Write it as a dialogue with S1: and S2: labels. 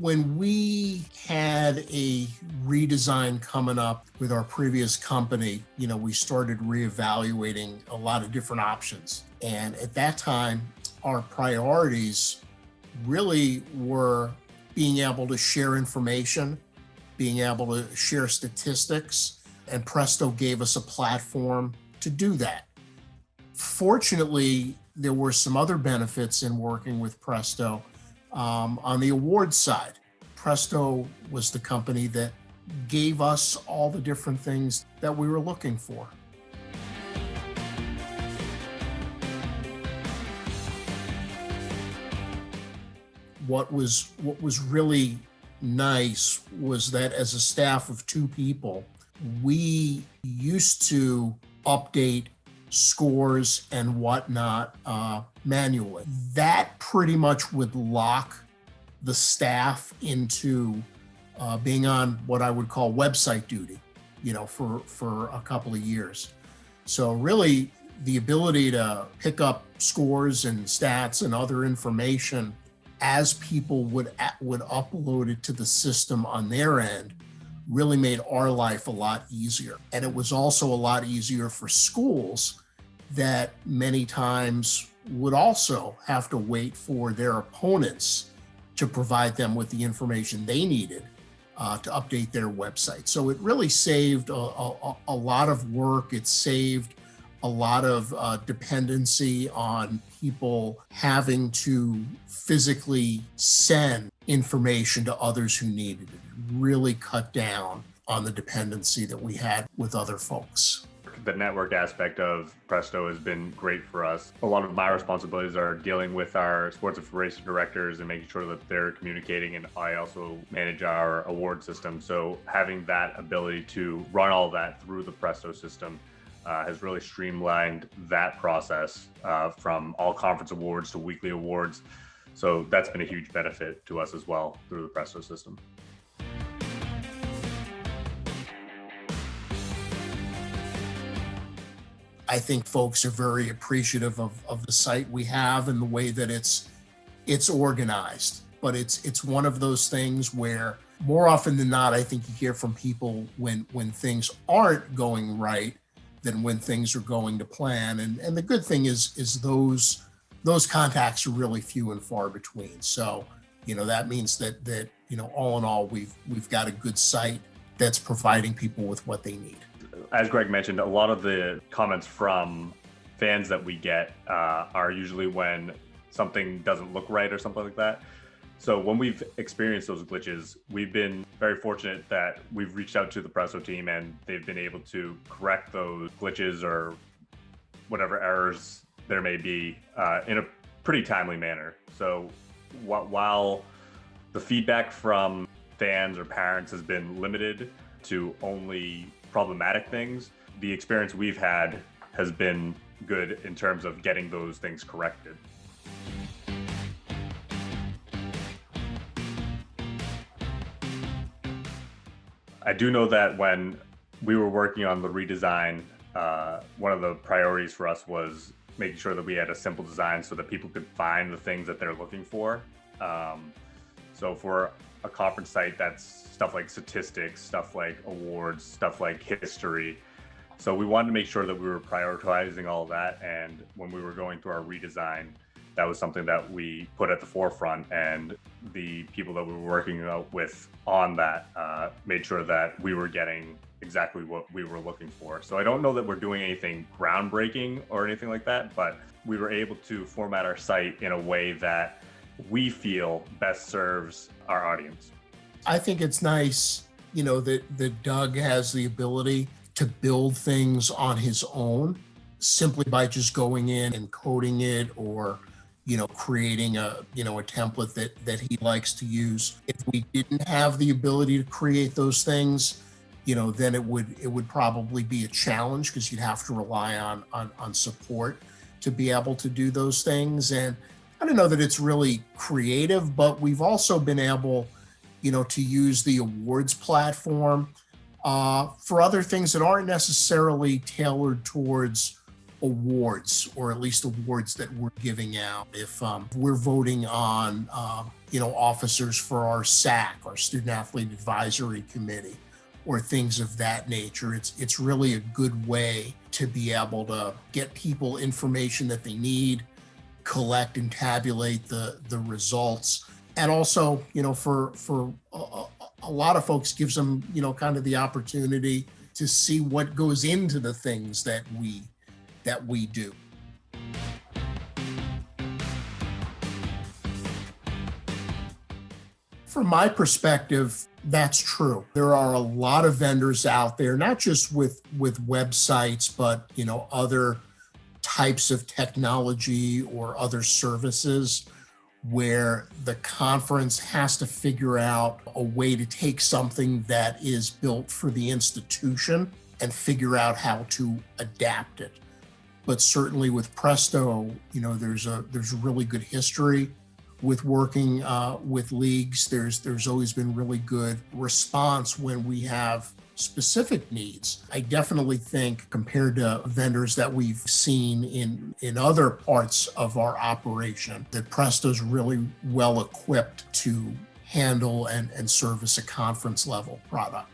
S1: When we had a redesign coming up with our previous company, we started reevaluating a lot of different options. And at that time, our priorities really were being able to share information, being able to share statistics, and Presto gave us a platform to do that. Fortunately, there were some other benefits in working with Presto. On the awards side, Presto was the company that gave us all the different things that we were looking for. What was really nice was that as a staff of 2 people, we used to update scores and whatnot manually. That pretty much would lock the staff into being on what I would call website duty, for a couple of years. So really, the ability to pick up scores and stats and other information as people would upload it to the system on their end really made our life a lot easier. And it was also a lot easier for schools that many times would also have to wait for their opponents to provide them with the information they needed to update their website. So it really saved a lot of work. It saved a lot of dependency on people having to physically send information to others who needed it. It really cut down on the dependency that we had with other folks.
S2: The network aspect of Presto has been great for us. A lot of my responsibilities are dealing with our sports information directors and making sure that they're communicating, and I also manage our award system. So having that ability to run all that through the Presto system has really streamlined that process from all conference awards to weekly awards. So that's been a huge benefit to us as well through the Presto system.
S1: I think folks are very appreciative of the site we have and the way that it's organized. But it's one of those things where more often than not, I think you hear from people when things aren't going right than when things are going to plan. And the good thing is those contacts are really few and far between. So, that means that all in all, we've got a good site that's providing people with what they need.
S2: As Greg mentioned, a lot of the comments from fans that we get are usually when something doesn't look right or something like that. So when we've experienced those glitches, we've been very fortunate that we've reached out to the Presto team and they've been able to correct those glitches or whatever errors there may be in a pretty timely manner. So while the feedback from fans or parents has been limited to only problematic things, the experience we've had has been good in terms of getting those things corrected. I do know that when we were working on the redesign, one of the priorities for us was making sure that we had a simple design so that people could find the things that they're looking for. So for a conference site, that's stuff like statistics, stuff like awards, stuff like history. So we wanted to make sure that we were prioritizing all that. And when we were going through our redesign, that was something that we put at the forefront, and the people that we were working with on that made sure that we were getting exactly what we were looking for. So I don't know that we're doing anything groundbreaking or anything like that, but we were able to format our site in a way that we feel best serves our audience.
S1: I think it's nice, that Doug has the ability to build things on his own simply by just going in and coding it or, creating a template that he likes to use. If we didn't have the ability to create those things, then it would probably be a challenge because you'd have to rely on support to be able to do those things. And I don't know that it's really creative, but we've also been able, to use the awards platform for other things that aren't necessarily tailored towards awards, or at least awards that we're giving out. If we're voting on, officers for our SAC, our Student Athlete Advisory Committee, or things of that nature, it's really a good way to be able to get people information that they need, collect and tabulate the results, and also, for a lot of folks, gives them, kind of the opportunity to see what goes into the things that we do. From my perspective, that's true. There are a lot of vendors out there, not just with websites, but other types of technology or other services, where the conference has to figure out a way to take something that is built for the institution and figure out how to adapt it. But certainly with Presto, there's a really good history with working with leagues. There's always been really good response when we have specific needs. I definitely think, compared to vendors that we've seen in other parts of our operation, that Presto's really well equipped to handle and service a conference level product.